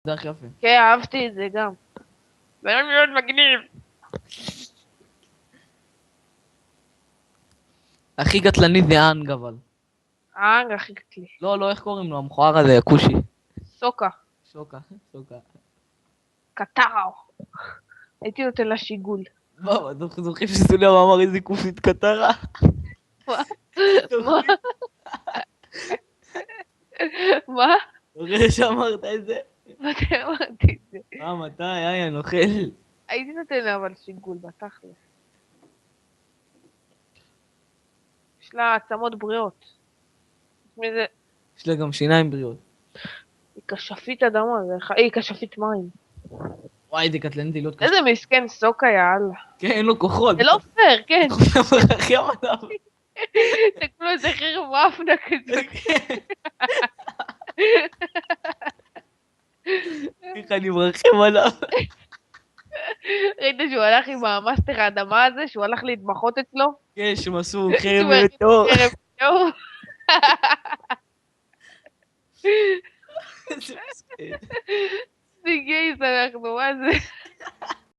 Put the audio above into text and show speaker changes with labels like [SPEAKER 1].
[SPEAKER 1] זה הכי יפה.
[SPEAKER 2] כן, אהבתי את זה גם. זה היה מאוד מגניב.
[SPEAKER 1] הכי קטלני זה האנג אבל.
[SPEAKER 2] האנג הכי קטלי.
[SPEAKER 1] לא, איך קוראים לו? המכוער הזה, הכושי.
[SPEAKER 2] סוקה.
[SPEAKER 1] שוקה.
[SPEAKER 2] קטאו. הייתי נותן לה שיגול.
[SPEAKER 1] בוא, זוכרים שסוליאם אמר איזה כוסית קטרה?
[SPEAKER 2] מה? מה? מה?
[SPEAKER 1] זוכר שאמרת את זה?
[SPEAKER 2] מתי אמרתי את זה?
[SPEAKER 1] מתי? היה נוכל.
[SPEAKER 2] הייתי נותן לה אבל שיגול בתכלס. יש לה עצמות בריאות. מזה...
[SPEAKER 1] יש לה גם שיניים בריאות.
[SPEAKER 2] היא כשפית אדמה, היא כשפית מים.
[SPEAKER 1] וואי, זה קטלני, זה להיות קשה.
[SPEAKER 2] איזה מסכן סוקה יאללה.
[SPEAKER 1] כן, אין לו כוחות.
[SPEAKER 2] זה לא פייר, כן.
[SPEAKER 1] הכי המדע.
[SPEAKER 2] זה כמו איזה חרב מאפנה כזה.
[SPEAKER 1] איך אני מרחם עליו.
[SPEAKER 2] ראית שהוא הלך עם המאסטר האדמה הזה, שהוא הלך להתמחות אצלו?
[SPEAKER 1] כן, שהם עשו חרב ויותר.
[SPEAKER 2] חרב ויותר.
[SPEAKER 1] איזה מסכן.